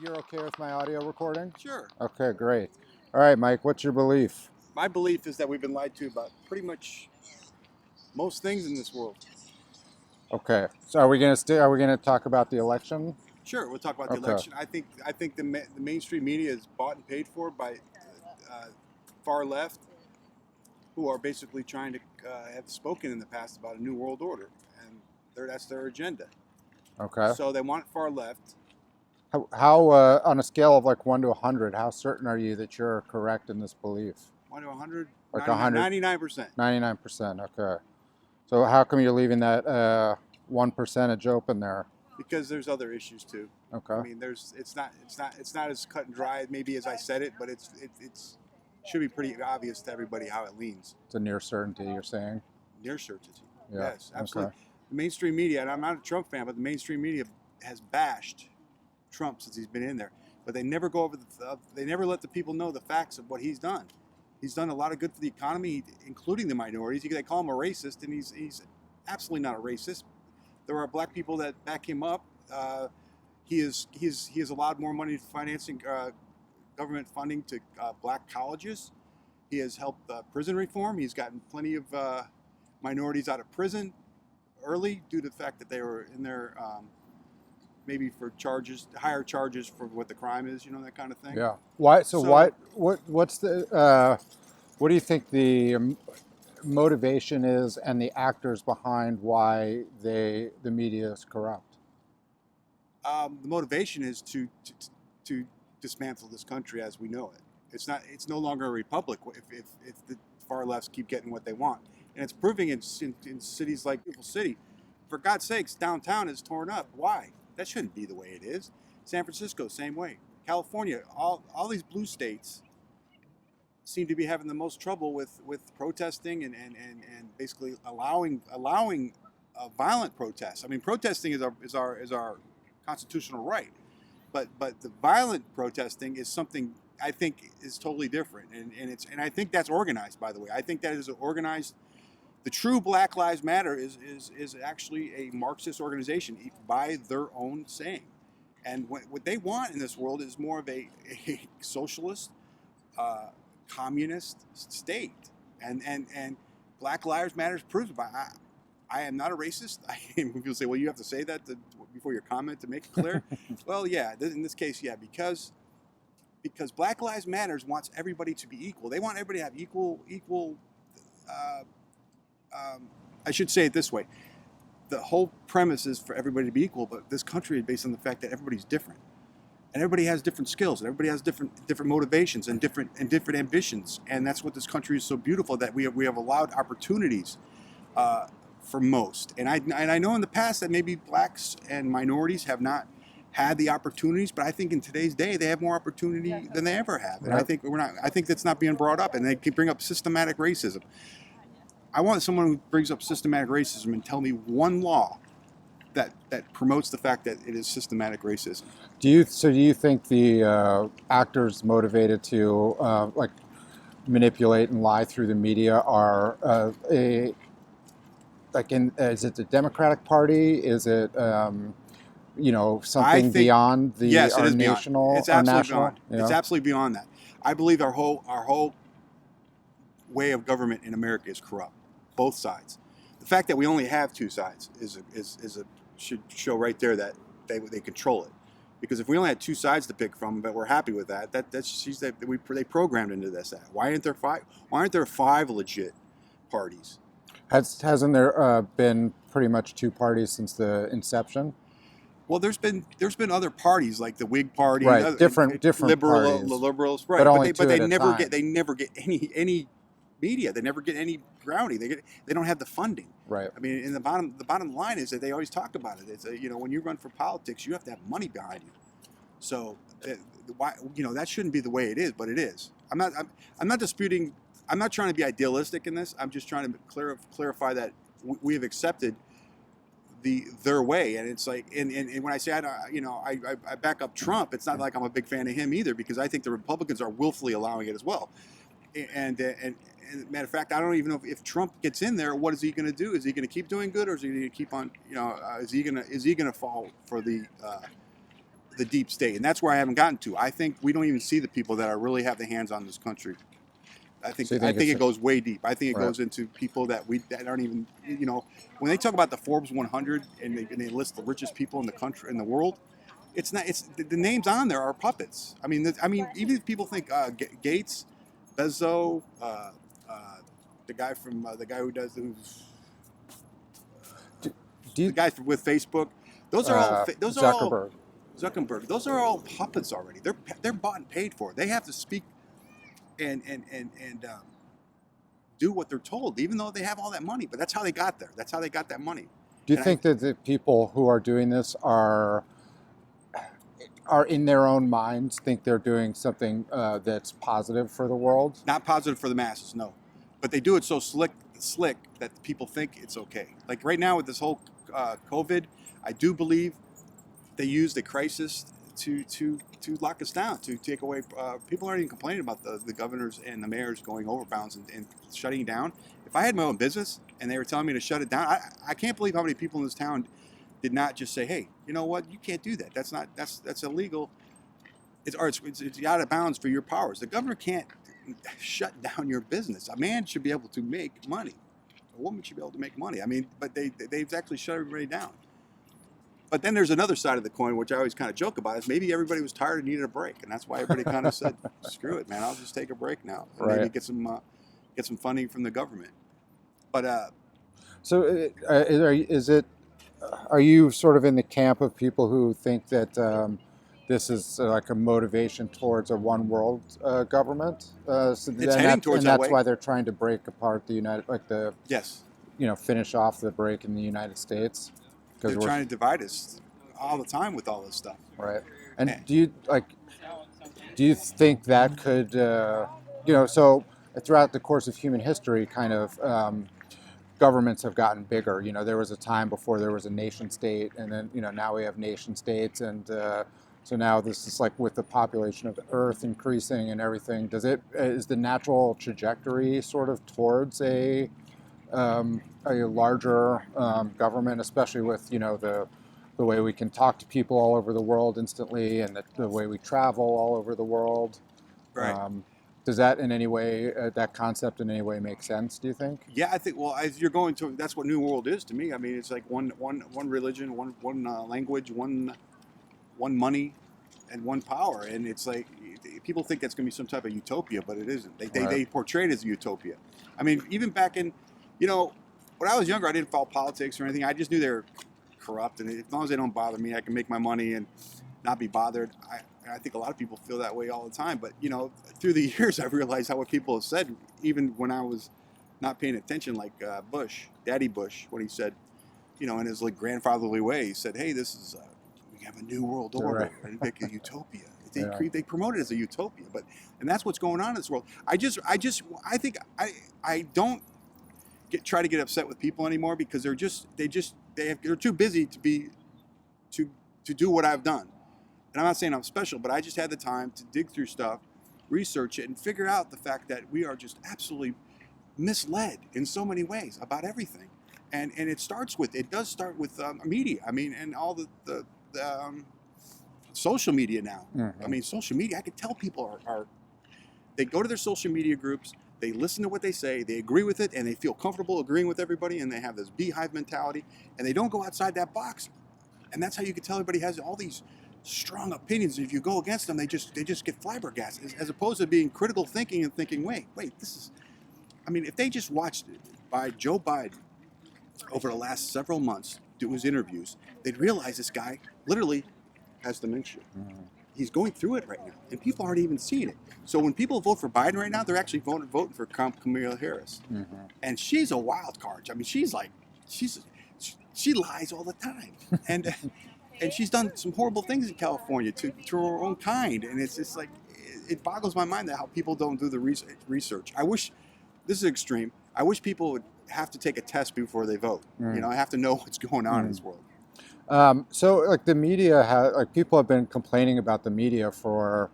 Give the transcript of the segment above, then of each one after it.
You're okay with my audio recording? Sure. Okay, great. All right, Mike, what's your belief? My belief is that we've been lied to about pretty much most things in this world. Okay, so are we gonna talk about the election? Sure, we'll talk about the Okay. election. I think the mainstream media is bought and paid for by uh, far left, who are basically trying to have spoken in the past about a new world order, and that's their agenda. Okay. So they want far left. How on a scale of like 1 to 100, how certain are you that you're correct in this belief? 1 to 100, Like 100, 99%. 99%. Okay. So how come you're leaving that 1% open there? Because there's other issues too. Okay. I mean, it's not as cut and dry maybe as I said it, but it's should be pretty obvious to everybody how it leans. It's a near certainty, you're saying? Near certainty. Yeah. Yes, absolutely. Okay. The mainstream media, and I'm not a Trump fan, but the mainstream media has bashed Trump since he's been in there. But they never go over they never let the people know the facts of what he's done. He's done a lot of good for the economy, including the minorities. They call him a racist, and he's absolutely not a racist. There are black people that back him up. He has allowed more money financing government funding to black colleges. He has helped prison reform. He's gotten plenty of minorities out of prison early due to the fact that they were in there maybe for higher charges for what the crime is, that kind of thing. Yeah. Why? So what's the what do you think the motivation is and the actors behind why the media is corrupt? The motivation is to dismantle this country as we know it. It's no longer a republic if the far lefts keep getting what they want, and it's proving in cities like beautiful city. For God's sakes, downtown is torn up. Why? That shouldn't be the way it is. San Francisco, same way. California, all these blue states seem to be having the most trouble with protesting and basically allowing violent protests. I mean, protesting is our constitutional right, but the violent protesting is something I think is totally different, and I think that's organized. By the way, I think that is organized. The true Black Lives Matter is actually a Marxist organization by their own saying, and what they want in this world is more of a socialist, communist state, and Black Lives Matter proves it. I am not a racist. People say, well, you have to say that before your comment to make it clear. Well, yeah, in this case, yeah, because Black Lives Matter wants everybody to be equal. They want everybody to have equal. I should say it this way: the whole premise is for everybody to be equal, but this country is based on the fact that everybody's different, and everybody has different skills, and everybody has different motivations and different ambitions, and that's what this country is so beautiful, that we have allowed opportunities for most. And I know in the past that maybe blacks and minorities have not had the opportunities, but I think in today's day they have more opportunity than they ever have, and Right. I think that's not being brought up, and they keep bring up systematic racism. I want someone who brings up systematic racism and tell me one law that promotes the fact that it is systematic racism. Do you think the actors motivated to like manipulate and lie through the media are is it the Democratic Party? Is it something beyond Yes, our it is national? beyond. It's our absolutely national? beyond. Yeah. It's absolutely beyond that. I believe our whole way of government in America is corrupt, both sides. The fact that we only have two sides should show right there that they control it. Because if we only had two sides to pick from, but we're happy with that, they programmed into this. Why aren't there five? Why aren't there five legit parties? Hasn't there been pretty much two parties since the inception? Well, there's been other parties like the Whig Party, Right? Different parties, the Liberals, right? but only But they two at a never time. get any media. They never get any grounding. They don't have the funding. Right. I mean, in the bottom line is that they always talk about it. It's when you run for politics, you have to have money behind you. So why that shouldn't be the way it is, but it is. I'm not disputing. I'm not trying to be idealistic in this. I'm just trying to clarify that we have accepted their way, and it's like, and when I say I back up Trump, it's not like I'm a big fan of him either, because I think the Republicans are willfully allowing it as well. And matter of fact, I don't even know if Trump gets in there, what is he going to do? Is he going to keep doing good, or is he going to keep on? Is he going to fall for the the deep state, and that's where I haven't gotten to. I think we don't even see the people that are really have the hands on this country. So you I think think it's it goes way deep. I think it right. goes into people that aren't even, when they talk about the Forbes 100 and they list the richest people in the country in the world. It's not. It's the names on there are puppets. Even if people think Gates, Bezos, the guy who does Do the you, guy with Facebook, those are all Zuckerberg? Zuckerberg. Those are all puppets already. They're bought and paid for. They have to speak and do what they're told, even though they have all that money. But that's how they got there. That's how they got that money. Do you think that the people who are doing this are in their own minds think they're doing something that's positive for the world? Not positive for the masses, no. But they do it so slick that people think it's okay. Like right now with this whole COVID, I do believe they used the crisis to lock us down, to take away. People aren't even complaining about the governors and the mayors going over bounds and shutting down. If I had my own business and they were telling me to shut it down, I can't believe how many people in this town did not just say, hey, you know what, you can't do that. That's illegal. It's out of bounds for your powers. The governor can't shut down your business. A man should be able to make money. A woman should be able to make money. But they've actually shut everybody down. But then there's another side of the coin, which I always kind of joke about, is maybe everybody was tired and needed a break, and that's why everybody kind of said, "Screw it, man! I'll just take a break now, and maybe get some funding from the government." But so, are you sort of in the camp of people who think that this is like a motivation towards a one world government? It's heading towards that way. That's why they're trying to break apart the yes, finish off the break in the United States. They're trying to divide us all the time with all this stuff. Right. And do you think that could, so throughout the course of human history, kind of governments have gotten bigger. There was a time before there was a nation state, and then, now we have nation states. And so now this is like with the population of the Earth increasing and everything, is the natural trajectory sort of towards a larger government, especially with the way we can talk to people all over the world instantly, and the way we travel all over the world. Right. Does that in any way, that concept in any way make sense? Do you think? Yeah, I think. Well, as you're going to, that's what New World is to me. It's like one religion, one language, one money, and one power. And it's like people think that's going to be some type of utopia, but it isn't. They portray it as a utopia. Even back in, when I was younger, I didn't follow politics or anything. I just knew they were corrupt, and as long as they don't bother me, I can make my money and not be bothered. I think a lot of people feel that way all the time. But through the years, I've realized how what people have said, even when I was not paying attention, like Bush, Daddy Bush, when he said, in his like grandfatherly way, he said, "Hey, this is we have a new world order, and make a utopia." They promote it as a utopia, and that's what's going on in this world. I think I don't try to get upset with people anymore, because they're too busy to do what I've done. And I'm not saying I'm special, but I just had the time to dig through stuff, research it, and figure out the fact that we are just absolutely misled in so many ways about everything. And it does start with media. And all the social media now. Mm-hmm. Social media, I could tell people they go to their social media groups, they listen to what they say, they agree with it, and they feel comfortable agreeing with everybody, and they have this beehive mentality, and they don't go outside that box. And that's how you can tell everybody has all these strong opinions. If you go against them, they just get flabbergasted, as opposed to being critical thinking and thinking, wait, this is. If they just watched it by Joe Biden over the last several months, do his interviews, they'd realize this guy literally has dementia. Mm-hmm. He's going through it right now, and people aren't even seeing it. So when people vote for Biden right now, they're actually voting for Kamala Harris, mm-hmm. and she's a wild card. She lies all the time, and she's done some horrible things in California to her own kind, and it's just like it boggles my mind that how people don't do the research. I wish, this is extreme, I wish people would have to take a test before they vote. I have to know what's going on in this world. So like the media people have been complaining about the media for,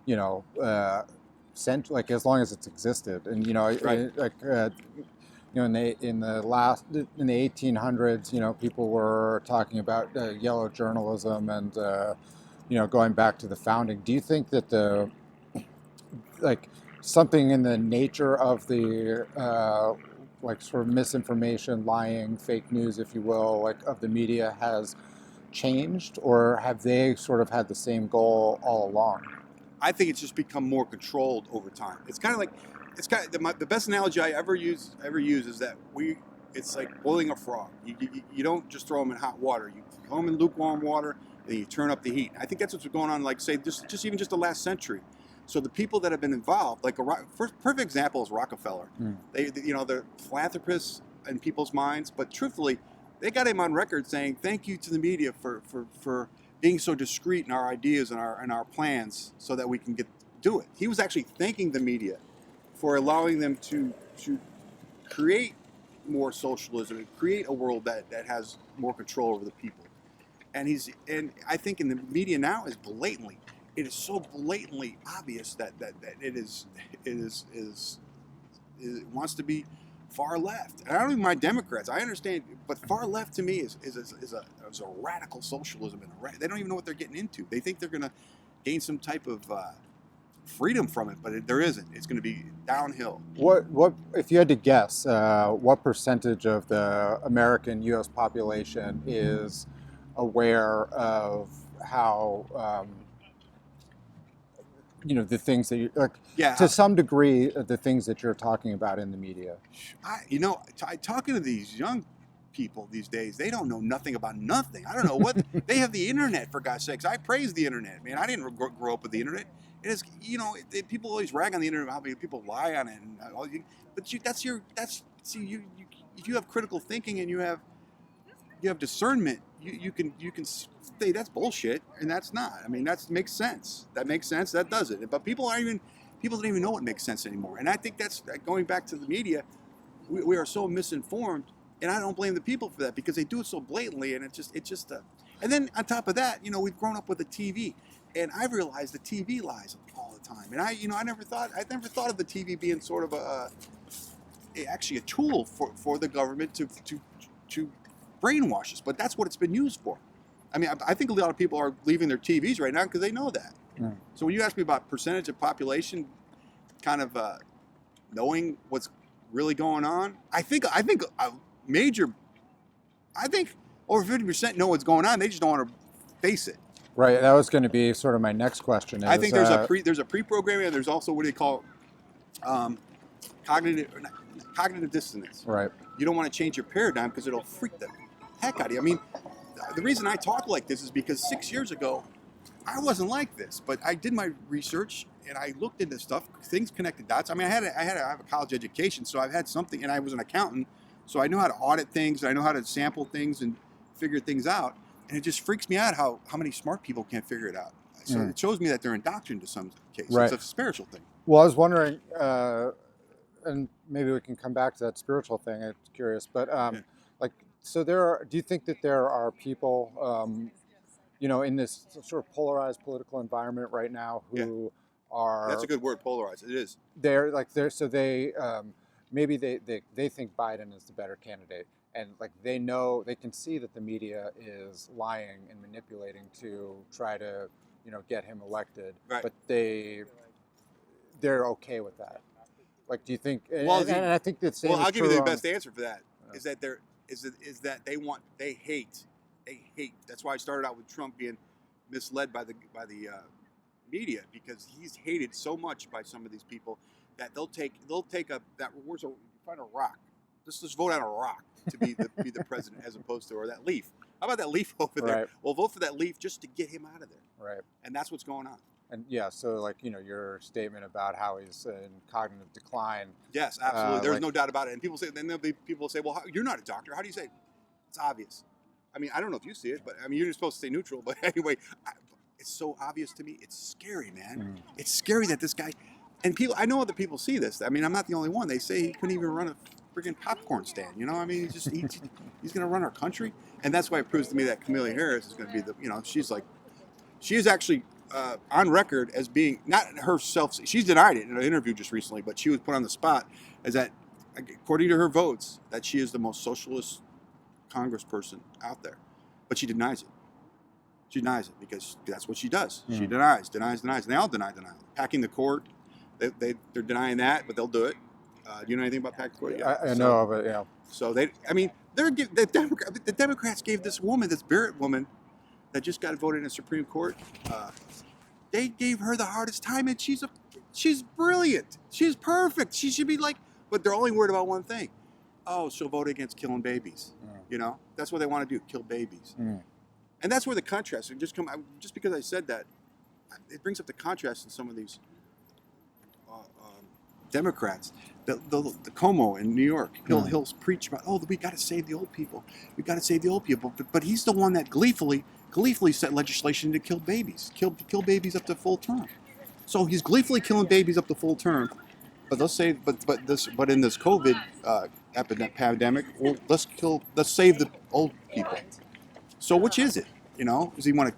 as long as it's existed. And, Right. in the 1800s, people were talking about yellow journalism and going back to the founding, do you think that like something in the nature of the like sort of misinformation, lying, fake news, if you will, like of the media has changed, or have they sort of had the same goal all along? I think it's just become more controlled over time. It's kind of like, the best analogy I ever use is that it's like boiling a frog. You don't just throw them in hot water. You throw them in lukewarm water, then you turn up the heat. I think that's what's going on. Like say even just the last century. So the people that have been involved, like first perfect example is Rockefeller. They're philanthropists in people's minds, but truthfully, they got him on record saying thank you to the media for being so discreet in our ideas and our plans so that we can do it. He was actually thanking the media for allowing them to create more socialism and create a world that has more control over the people. And I think in the media now it is so blatantly obvious that it wants to be far left. And I don't even mind Democrats. I understand, but far left to me is a radical socialism, and they don't even know what they're getting into. They think they're going to gain some type of freedom from it, but there isn't. It's going to be downhill. What if you had to guess? What percentage of the American U.S. population is aware of how the things that you like? Yeah, to some degree, the things that you're talking about in the media. Talking to these young people these days, they don't know nothing about nothing. I don't know what they have the internet, for God's sakes. I praise the internet, man. I didn't grow up with the internet. It is, people always rag on the internet, how many people lie on it, but if you have critical thinking and you have discernment, you can say that's bullshit and that's not. I mean, that makes sense. That makes sense. That does it. But people don't even know what makes sense anymore. And I think that's going back to the media. We are so misinformed, and I don't blame the people for that because they do it so blatantly, and it's just. And then on top of that, we've grown up with the TV, and I've realized the TV lies all the time. And I never thought of the TV being sort of actually a tool for the government to brainwash us, but that's what it's been used for. I mean, I think a lot of people are leaving their TVs right now because they know that. Yeah. So when you ask me about percentage of population kind of knowing what's really going on, I think over 50% know what's going on. They just don't want to face it. Right. That was going to be sort of my next question. I think there's a pre-programming, and there's also what they call cognitive dissonance. Right. You don't want to change your paradigm because it'll freak the heck out of you. I mean, the reason I talk like this is because 6 years ago, I wasn't like this, but I did my research and I looked into stuff, things connected dots. I mean, I have a college education, so I've had something, and I was an accountant, so I know how to audit things, and I know how to sample things and figure things out. And it just freaks me out how many smart people can't figure it out. So it shows me that they're indoctrinated to some cases. Right. It's a spiritual thing. Well, I was wondering, and maybe we can come back to that spiritual thing. I'm curious, but so do you think that there are people, in this sort of polarized political environment right now who are? That's a good word, polarized. It is. Maybe they think Biden is the better candidate, and they can see that the media is lying and manipulating to try to get him elected, right. But they're okay with that. Do you think? Well, and I think the same. Well, I'll is give true you the best answer for that. Yeah. Is that they hate. That's why I started out with Trump being misled by the media, because he's hated so much by some of these people that they'll find a rock. Just vote on a rock to be the president as opposed to, or that leaf. How about that leaf over there? Right. Well, vote for that leaf just to get him out of there. Right. And that's what's going on. And so your statement about how he's in cognitive decline. Yes, absolutely. There's no doubt about it. And people say, well, you're not a doctor. How do you say? It's obvious. I mean, I don't know if you see it, but I mean, you're supposed to stay neutral. But anyway, it's so obvious to me. It's scary, man. It's scary that this guy, and I know other people see this. I mean, I'm not the only one. They say he couldn't even run a freaking popcorn stand. I mean, he's going to run our country. And that's why it proves to me that Kamala Harris is going to be she is actually on record as being, not herself, she's denied it in an interview just recently, but she was put on the spot as that, according to her votes, that she is the most socialist congressperson out there. But she denies it. She denies it because that's what she does. Mm. She denies, and they all deny. Packing the court, they're denying that, but they'll do it. Do you know anything about packing the court? Yeah. I know of it. Yeah. So the Democrats gave this woman, this Barrett woman, that just got voted in the Supreme Court. They gave her the hardest time, and she's brilliant. She's perfect. She should be like, but they're only worried about one thing. Oh, she'll vote against killing babies. You know, that's what they want to do, kill babies. And that's where the contrast, just because I said that, it brings up the contrast in some of these Democrats. The Como in New York, he'll preach about, oh, we got to save the old people. We got to save the old people. But he's the one that gleefully set legislation to kill babies, kill babies up to full term. So he's gleefully killing babies up to full term. But they'll say, but in this COVID pandemic, well, let's save the old people. So which is it? You know, does he want to?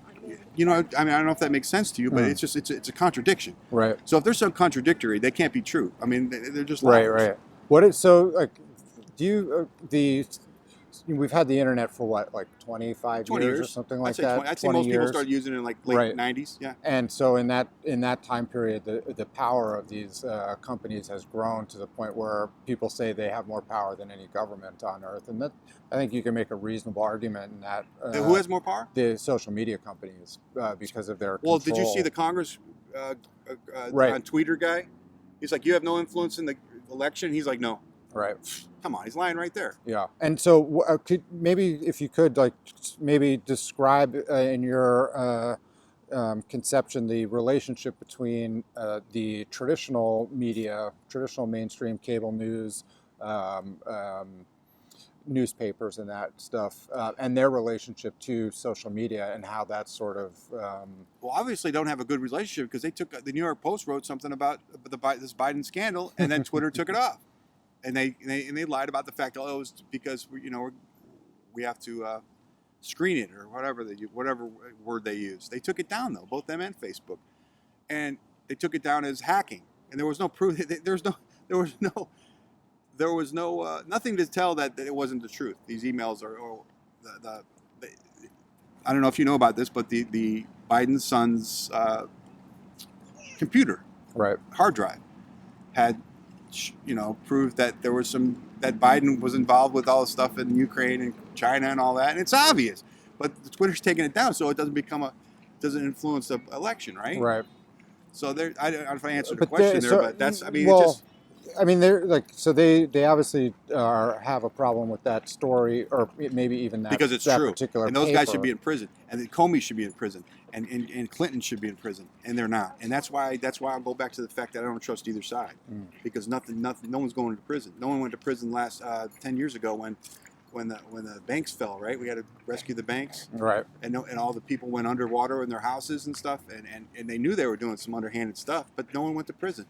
You know, I mean, I don't know if that makes sense to you, but it's just it's a contradiction. Right. So if they're so contradictory, they can't be true. I mean, they're just liars. Right. What is so like? Do you we've had the internet for what, like 25 years or something like that? I'd say most people started using it in like late 90s. Yeah. And so in that time period, the power of these companies has grown to the point where people say they have more power than any government on earth, and that I think you can make a reasonable argument in that. Who has more power? The social media companies, because of their Well, control. did you see the Congress on Twitter guy? He's like, you have no influence in the election. He's like, no. Right. Come on, he's lying right there. Yeah, and so if you could maybe describe in your conception the relationship between the traditional media, traditional mainstream cable news, newspapers and that stuff, and their relationship to social media and how that's sort of. Well, obviously, don't have a good relationship because the New York Post wrote something about this Biden scandal, and then Twitter took it off. And they lied about the fact, it was because we have to screen it or whatever word they use. They took it down though, both them and Facebook, and they took it down as hacking. And there was no proof. There was no nothing to tell that it wasn't the truth. These emails I don't know if you know about this, but the Biden's son's computer, hard drive, had proved that there was that Biden was involved with all the stuff in Ukraine and China and all that, and it's obvious. But Twitter's taking it down, so it doesn't influence the election, right? Right. So I don't know if I answered the question but that's they're like, so they obviously have a problem with that story, or maybe even that because it's that true. Particular and those paper. guys should be in prison, and then Comey should be in prison, and Clinton should be in prison, and they're not. And that's why I'll go back to the fact that I don't trust either side, because no one's going to prison. No one went to prison last 10 years ago when the banks fell. Right, we had to rescue the banks. Right. And all the people went underwater in their houses and stuff, and they knew they were doing some underhanded stuff, but no one went to prison.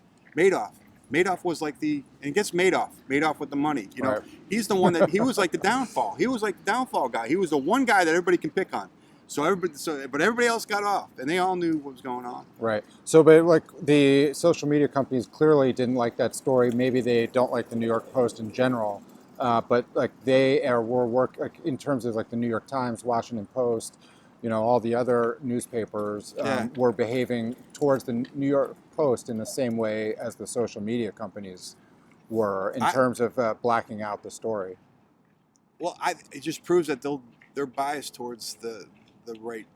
Madoff was like and gets Madoff with the money. Right. He's the one he was like the downfall. He was like the downfall guy. He was the one guy that everybody can pick on. But everybody else got off, and they all knew what was going on. Right. So, but like the social media companies clearly didn't like that story. Maybe they don't like the New York Post in general, but like in terms of like the New York Times, Washington Post, all the other newspapers were behaving towards the New York Post in the same way as the social media companies were in terms of blacking out the story. Well, it just proves that they're biased towards the right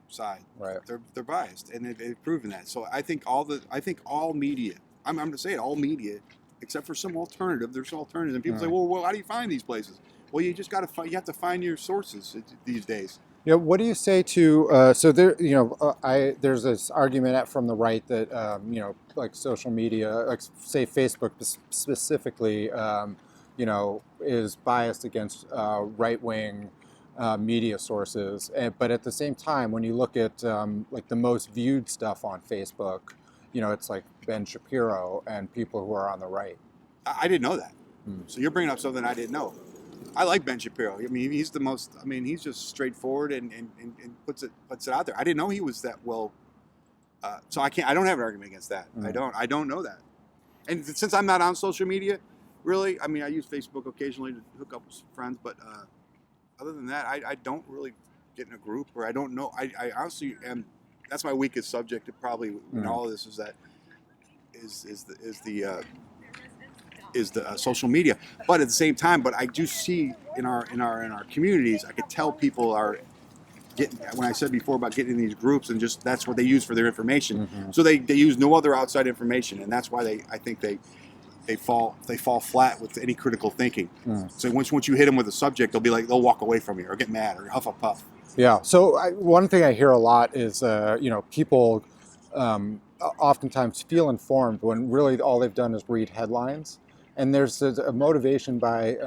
side. Right. They're biased, and they've proven that. So I think all media. I'm going to say it, all media, except for some alternative. There's alternatives, and people say, well, how do you find these places? Well, you just got to you have to find your sources these days. Yeah, what do you say to so there? There's this argument from the right that like social media, like say Facebook specifically, is biased against right-wing media sources. But at the same time, when you look at like the most viewed stuff on Facebook, it's like Ben Shapiro and people who are on the right. I didn't know that. So you're bringing up something I didn't know. I like Ben Shapiro. I mean, he's the most. I mean, he's just straightforward and puts it out there. I didn't know he was that well. So I don't have an argument against that. I don't know that. And since I'm not on social media, really, I mean, I use Facebook occasionally to hook up with friends, but other than that, I don't really get in a group, or I don't know. I honestly am. That's my weakest subject. Probably in all of this is that is the social media. But at the same time, but I do see in our communities, I could tell people are getting. When I said before about getting in these groups and just that's what they use for their information. Mm-hmm. So they use no other outside information, and that's why I think they fall flat with any critical thinking. So once you hit them with a subject, they'll walk away from you or get mad or huff a puff. Yeah. So one thing I hear a lot is people oftentimes feel informed when really all they've done is read headlines, and there's a motivation by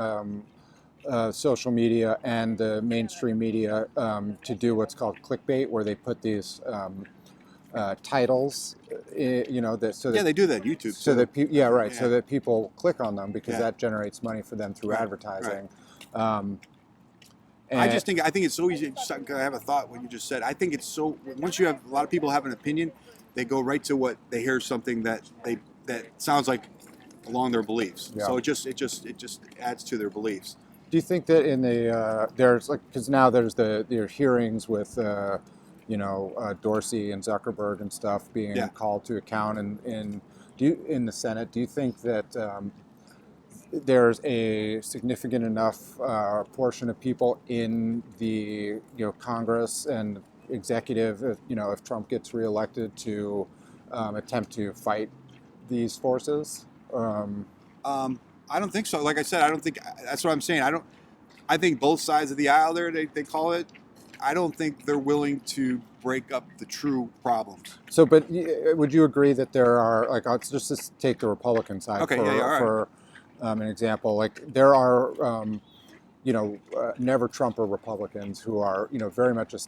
social media and the mainstream media to do what's called clickbait, where they put these titles, They do that YouTube. So too. that so that people click on them because that generates money for them through advertising. Right. I think it's so easy. I have a thought when you just said. I think it's so. Once you have a lot of people have an opinion, they go right to what they hear something that sounds like along their beliefs. Yeah. So it just adds to their beliefs. Do you think that in the there's because now there's there are hearings with Dorsey and Zuckerberg and stuff being called to account in the Senate? Do you think that there's a significant enough portion of people in the Congress and executive, if Trump gets reelected, to attempt to fight these forces? I don't think so. Like I said, I don't think that's what I'm saying. I think both sides of the aisle there, they call it. I don't think they're willing to break up the true problems. So, but would you agree that there are, let's just take the Republican side for an example. Like there are, never Trumper Republicans who are, very much established